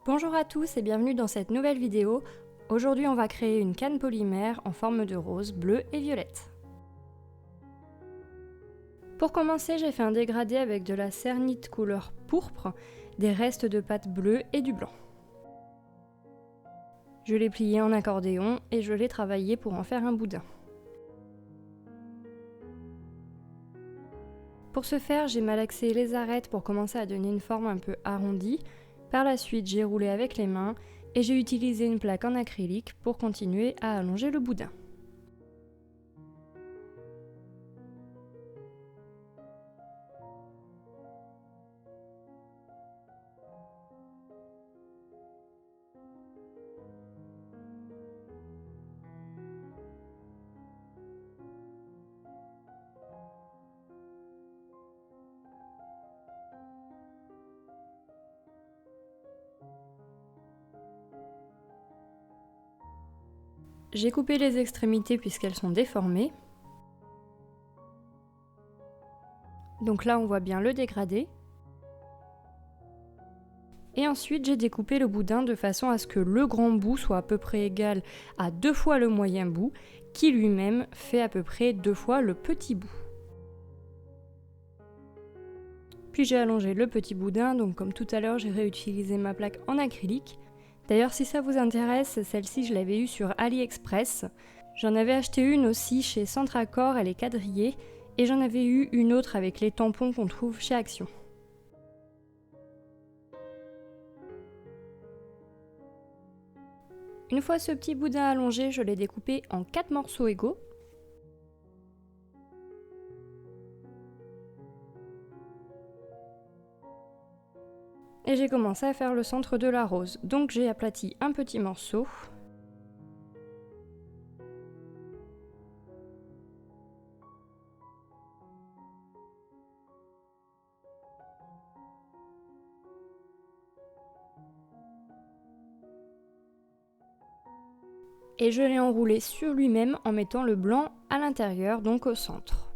Bonjour à tous et bienvenue dans cette nouvelle vidéo. Aujourd'hui on va créer une canne polymère en forme de rose, bleu et violette. Pour commencer, j'ai fait un dégradé avec de la cernite couleur pourpre, des restes de pâte bleue et du blanc. Je l'ai plié en accordéon et je l'ai travaillé pour en faire un boudin. Pour ce faire, j'ai malaxé les arêtes pour commencer à donner une forme un peu arrondie. Par la suite, j'ai roulé avec les mains et j'ai utilisé une plaque en acrylique pour continuer à allonger le boudin. J'ai coupé les extrémités puisqu'elles sont déformées. Donc là on voit bien le dégradé. Et ensuite j'ai découpé le boudin de façon à ce que le grand bout soit à peu près égal à 2 fois le moyen bout, qui lui-même fait à peu près 2 fois le petit bout. Puis j'ai allongé le petit boudin, donc comme tout à l'heure j'ai réutilisé ma plaque en acrylique. D'ailleurs si ça vous intéresse, celle-ci je l'avais eue sur AliExpress. J'en avais acheté une aussi chez Centracor, elle est quadrillée, et j'en avais eu une autre avec les tampons qu'on trouve chez Action. Une fois ce petit boudin allongé, je l'ai découpé en 4 morceaux égaux. Et j'ai commencé à faire le centre de la rose. Donc j'ai aplati un petit morceau. Et je l'ai enroulé sur lui-même en mettant le blanc à l'intérieur, donc au centre.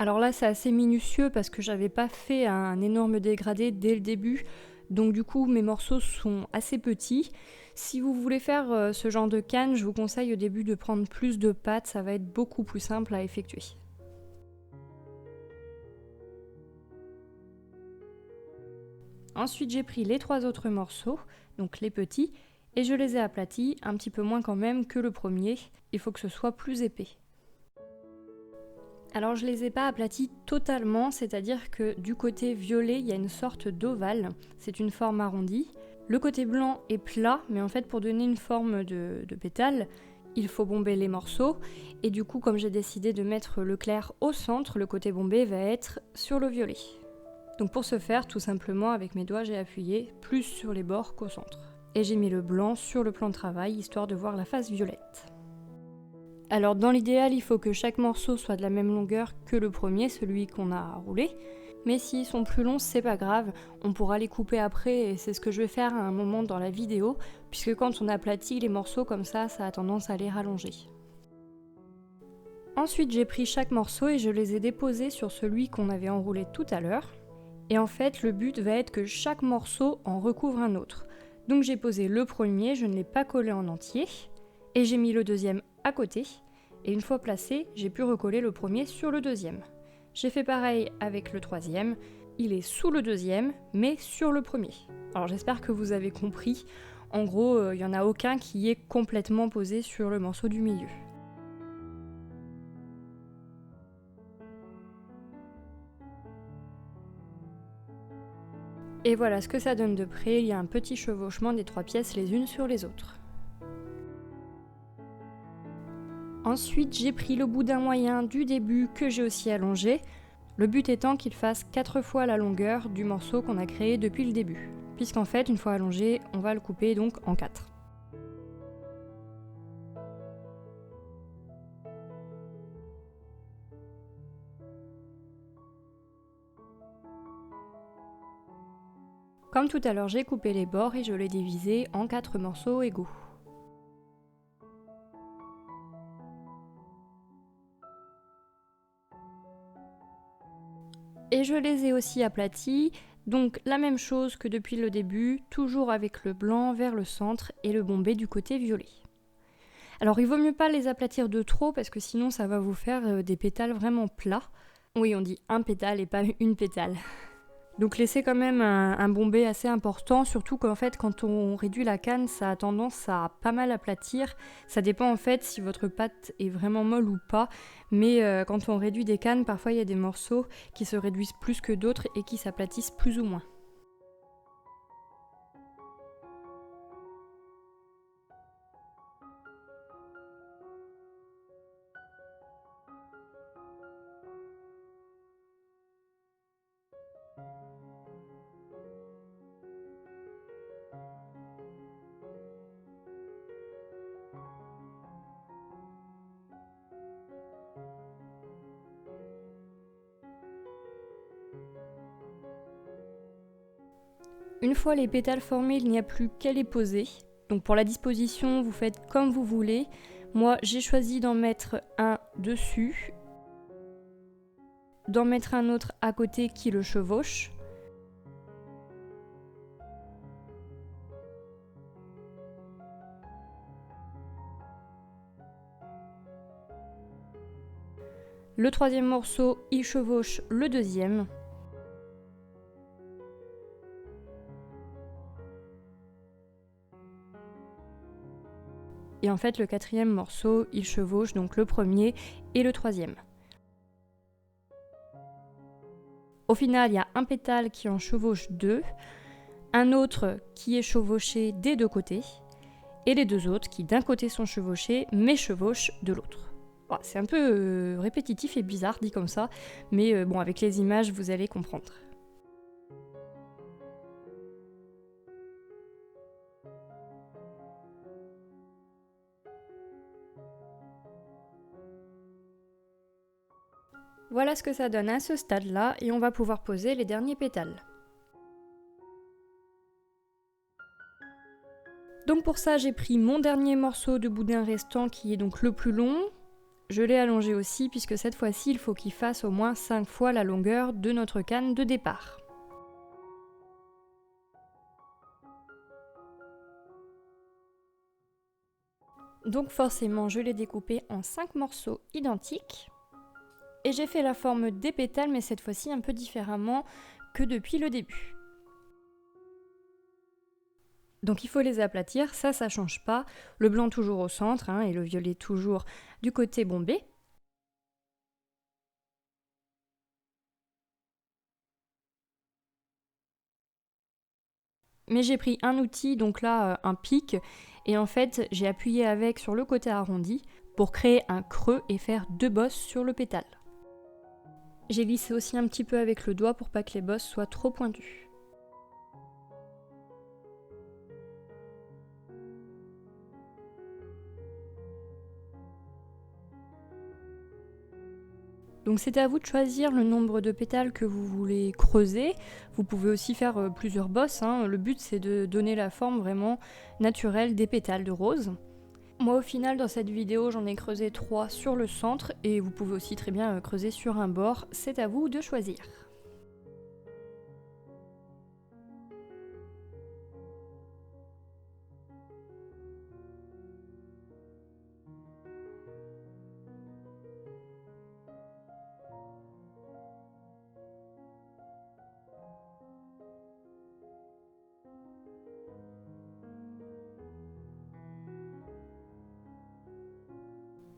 Alors là c'est assez minutieux parce que j'avais pas fait un énorme dégradé dès le début, donc du coup mes morceaux sont assez petits. Si vous voulez faire ce genre de canne, je vous conseille au début de prendre plus de pâte, ça va être beaucoup plus simple à effectuer. Ensuite j'ai pris les 3 autres morceaux, donc les petits, et je les ai aplatis, un petit peu moins quand même que le premier, il faut que ce soit plus épais. Alors je les ai pas aplatis totalement, c'est-à-dire que du côté violet il y a une sorte d'ovale, c'est une forme arrondie. Le côté blanc est plat, mais en fait pour donner une forme de pétale, il faut bomber les morceaux, et du coup comme j'ai décidé de mettre le clair au centre, le côté bombé va être sur le violet. Donc pour ce faire, tout simplement avec mes doigts j'ai appuyé plus sur les bords qu'au centre. Et j'ai mis le blanc sur le plan de travail, histoire de voir la face violette. Alors dans l'idéal, il faut que chaque morceau soit de la même longueur que le premier, celui qu'on a roulé. Mais s'ils sont plus longs, c'est pas grave, on pourra les couper après et c'est ce que je vais faire à un moment dans la vidéo, puisque quand on aplatit les morceaux comme ça a tendance à les rallonger. Ensuite j'ai pris chaque morceau et je les ai déposés sur celui qu'on avait enroulé tout à l'heure. Et en fait, le but va être que chaque morceau en recouvre un autre. Donc j'ai posé le premier, je ne l'ai pas collé en entier, et j'ai mis le deuxième à côté, et une fois placé, j'ai pu recoller le premier sur le deuxième. J'ai fait pareil avec le troisième, il est sous le deuxième, mais sur le premier. Alors j'espère que vous avez compris, en gros, il n'y en a aucun qui est complètement posé sur le morceau du milieu. Et voilà ce que ça donne de près, il y a un petit chevauchement des 3 pièces les unes sur les autres. Ensuite, j'ai pris le boudin moyen du début que j'ai aussi allongé, le but étant qu'il fasse 4 fois la longueur du morceau qu'on a créé depuis le début. Puisqu'en fait, une fois allongé, on va le couper donc en 4. Comme tout à l'heure, j'ai coupé les bords et je les divisé en 4 morceaux égaux. Et je les ai aussi aplatis Donc la même chose que depuis le début, toujours avec le blanc vers le centre et le bombé du côté violet. Alors il vaut mieux pas les aplatir de trop parce que sinon ça va vous faire des pétales vraiment plats. Oui, on dit un pétale et pas une pétale. Donc laissez quand même un bombé assez important, surtout qu'en fait quand on réduit la canne, ça a tendance à pas mal aplatir. Ça dépend en fait si votre pâte est vraiment molle ou pas, mais quand on réduit des cannes, parfois il y a des morceaux qui se réduisent plus que d'autres et qui s'aplatissent plus ou moins. Une fois les pétales formés, il n'y a plus qu'à les poser. Donc pour la disposition, vous faites comme vous voulez. Moi, j'ai choisi d'en mettre un dessus, d'en mettre un autre à côté qui le chevauche. Le troisième morceau, il chevauche le deuxième. Et en fait, le quatrième morceau, il chevauche donc le premier et le troisième. Au final, il y a un pétale qui en chevauche deux, un autre qui est chevauché des deux côtés, et les deux autres qui d'un côté sont chevauchés, mais chevauchent de l'autre. Bon, c'est un peu répétitif et bizarre dit comme ça, mais bon, avec les images, vous allez comprendre. Voilà ce que ça donne à ce stade-là, et on va pouvoir poser les derniers pétales. Donc pour ça, j'ai pris mon dernier morceau de boudin restant qui est donc le plus long. Je l'ai allongé aussi puisque cette fois-ci, il faut qu'il fasse au moins 5 fois la longueur de notre canne de départ. Donc forcément, je l'ai découpé en 5 morceaux identiques. Et j'ai fait la forme des pétales, mais cette fois-ci un peu différemment que depuis le début. Donc il faut les aplatir, ça change pas. Le blanc toujours au centre et le violet toujours du côté bombé. Mais j'ai pris un outil, donc là un pic, et en fait j'ai appuyé avec sur le côté arrondi pour créer un creux et faire 2 bosses sur le pétale. J'ai lissé aussi un petit peu avec le doigt pour pas que les bosses soient trop pointues. Donc c'est à vous de choisir le nombre de pétales que vous voulez creuser. Vous pouvez aussi faire plusieurs bosses. Le but c'est de donner la forme vraiment naturelle des pétales de rose. Moi au final dans cette vidéo j'en ai creusé 3 sur le centre et vous pouvez aussi très bien creuser sur un bord. C'est à vous de choisir.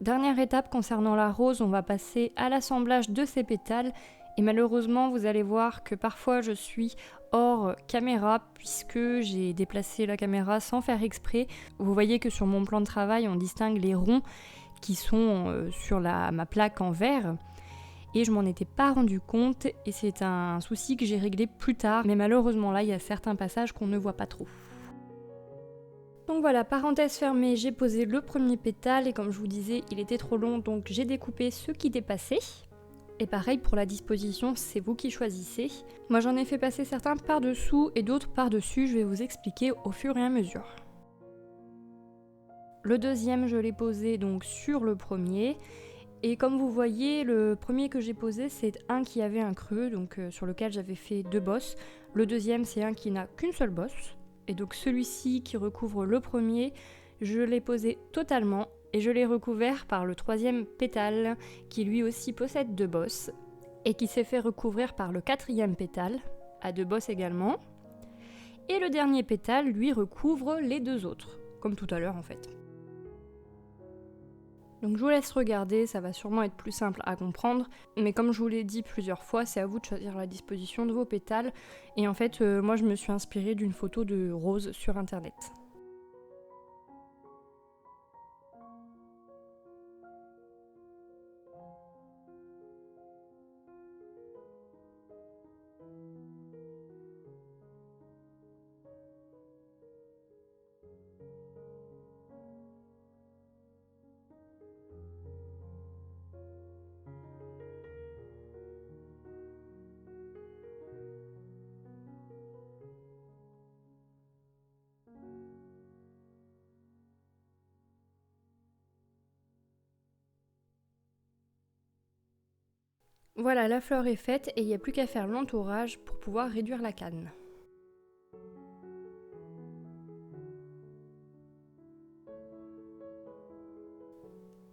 Dernière étape concernant la rose, on va passer à l'assemblage de ces pétales et malheureusement vous allez voir que parfois je suis hors caméra puisque j'ai déplacé la caméra sans faire exprès. Vous voyez que sur mon plan de travail on distingue les ronds qui sont sur ma plaque en verre et je m'en étais pas rendu compte et c'est un souci que j'ai réglé plus tard, mais malheureusement là il y a certains passages qu'on ne voit pas trop. Donc voilà, parenthèse fermée, j'ai posé le premier pétale et comme je vous disais, il était trop long donc j'ai découpé ce qui dépassait. Et pareil pour la disposition, c'est vous qui choisissez. Moi j'en ai fait passer certains par-dessous et d'autres par-dessus, je vais vous expliquer au fur et à mesure. Le deuxième, je l'ai posé donc sur le premier Et comme vous voyez, le premier que j'ai posé, c'est un qui avait un creux, donc sur lequel j'avais fait 2 bosses. Le deuxième, c'est un qui n'a qu'une seule bosse. Et donc celui-ci qui recouvre le premier, je l'ai posé totalement et je l'ai recouvert par le troisième pétale qui lui aussi possède 2 bosses et qui s'est fait recouvrir par le quatrième pétale, à 2 bosses également. Et le dernier pétale, lui, recouvre les 2 autres, comme tout à l'heure en fait. Donc je vous laisse regarder, ça va sûrement être plus simple à comprendre, mais comme je vous l'ai dit plusieurs fois, c'est à vous de choisir la disposition de vos pétales, et en fait moi je me suis inspirée d'une photo de rose sur internet. Voilà, la fleur est faite et il n'y a plus qu'à faire l'entourage pour pouvoir réduire la canne.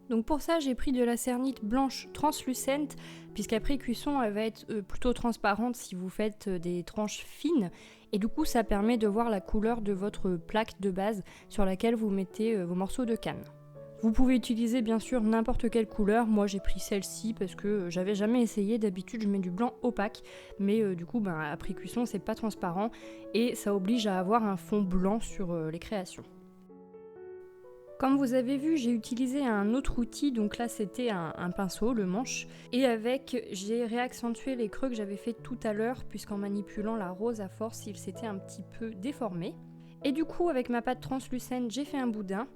Donc pour ça, j'ai pris de la cernite blanche translucente, puisqu'après cuisson, elle va être plutôt transparente si vous faites des tranches fines. Et du coup, ça permet de voir la couleur de votre plaque de base sur laquelle vous mettez vos morceaux de canne. Vous pouvez utiliser bien sûr n'importe quelle couleur, moi j'ai pris celle-ci parce que j'avais jamais essayé, d'habitude je mets du blanc opaque, mais du coup après cuisson c'est pas transparent et ça oblige à avoir un fond blanc sur les créations. Comme vous avez vu, j'ai utilisé un autre outil, donc là c'était un pinceau, le manche, et avec j'ai réaccentué les creux que j'avais fait tout à l'heure puisqu'en manipulant la rose à force il s'était un petit peu déformé. Et du coup avec ma pâte translucente j'ai fait un boudin.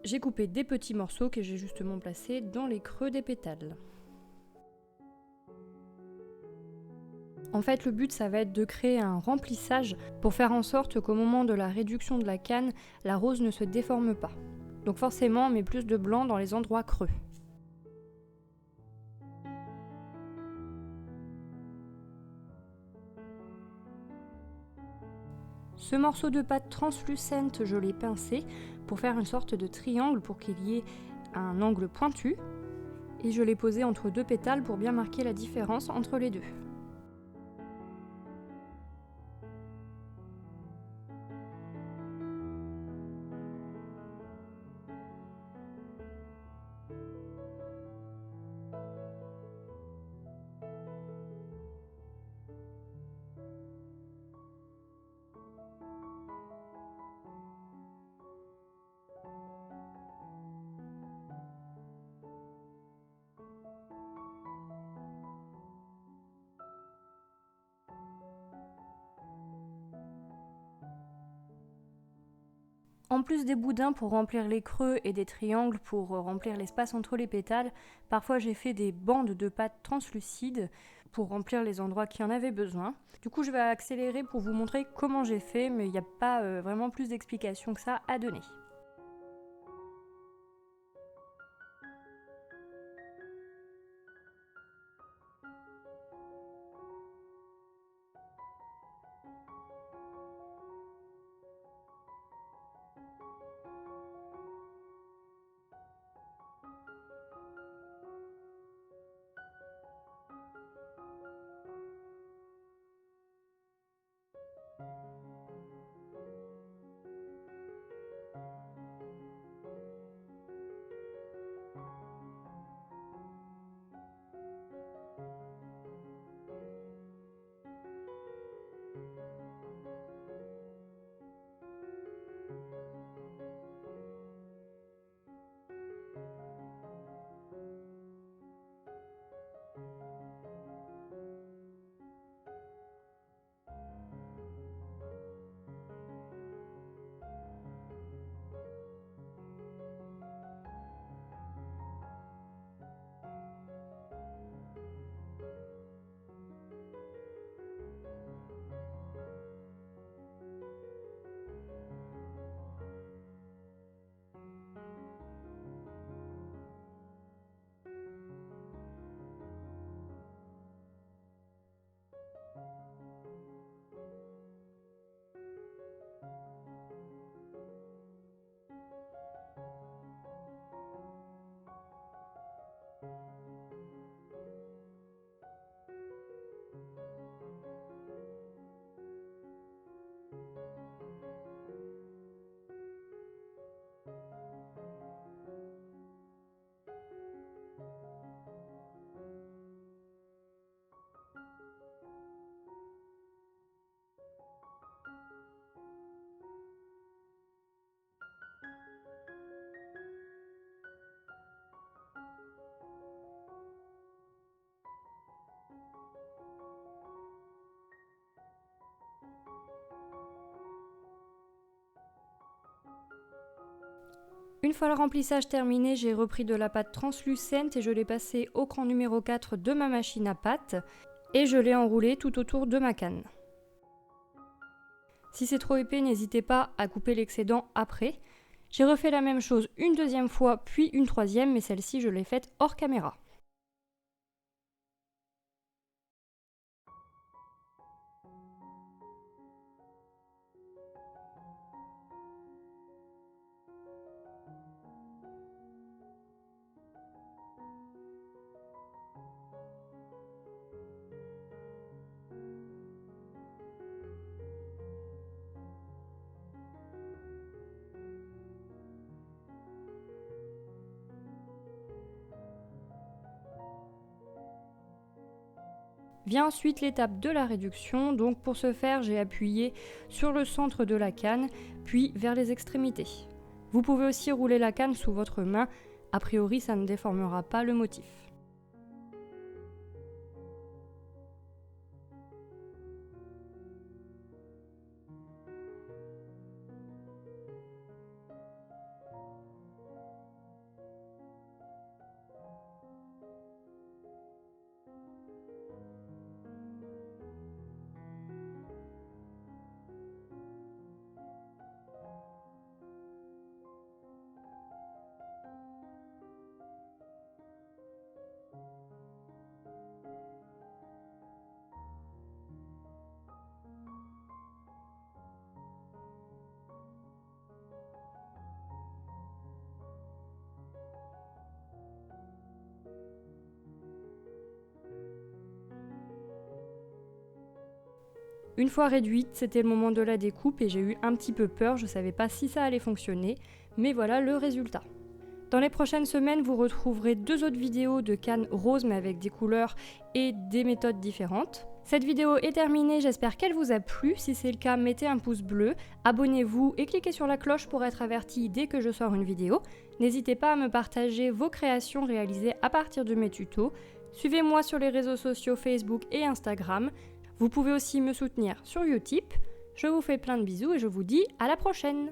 J'ai coupé des petits morceaux que j'ai justement placés dans les creux des pétales. En fait, le but, ça va être de créer un remplissage pour faire en sorte qu'au moment de la réduction de la canne, la rose ne se déforme pas. Donc forcément, on met plus de blanc dans les endroits creux. Ce morceau de pâte translucente, je l'ai pincé pour faire une sorte de triangle pour qu'il y ait un angle pointu. Et je l'ai posé entre 2 pétales pour bien marquer la différence entre les deux. En plus des boudins pour remplir les creux et des triangles pour remplir l'espace entre les pétales, parfois j'ai fait des bandes de pâte translucide pour remplir les endroits qui en avaient besoin. Du coup je vais accélérer pour vous montrer comment j'ai fait, mais il n'y a pas vraiment plus d'explications que ça à donner. Une fois le remplissage terminé, j'ai repris de la pâte translucente et je l'ai passée au cran numéro 4 de ma machine à pâte et je l'ai enroulée tout autour de ma canne. Si c'est trop épais, n'hésitez pas à couper l'excédent après. J'ai refait la même chose une deuxième fois puis une troisième, mais celle-ci je l'ai faite hors caméra. Vient ensuite l'étape de la réduction, donc pour ce faire j'ai appuyé sur le centre de la canne, puis vers les extrémités. Vous pouvez aussi rouler la canne sous votre main, a priori ça ne déformera pas le motif. Une fois réduite, c'était le moment de la découpe et j'ai eu un petit peu peur, je ne savais pas si ça allait fonctionner, mais voilà le résultat. Dans les prochaines semaines, vous retrouverez 2 autres vidéos de cannes roses mais avec des couleurs et des méthodes différentes. Cette vidéo est terminée, j'espère qu'elle vous a plu. Si c'est le cas, mettez un pouce bleu, abonnez-vous et cliquez sur la cloche pour être averti dès que je sors une vidéo. N'hésitez pas à me partager vos créations réalisées à partir de mes tutos. Suivez-moi sur les réseaux sociaux Facebook et Instagram. Vous pouvez aussi me soutenir sur Utip. Je vous fais plein de bisous et je vous dis à la prochaine!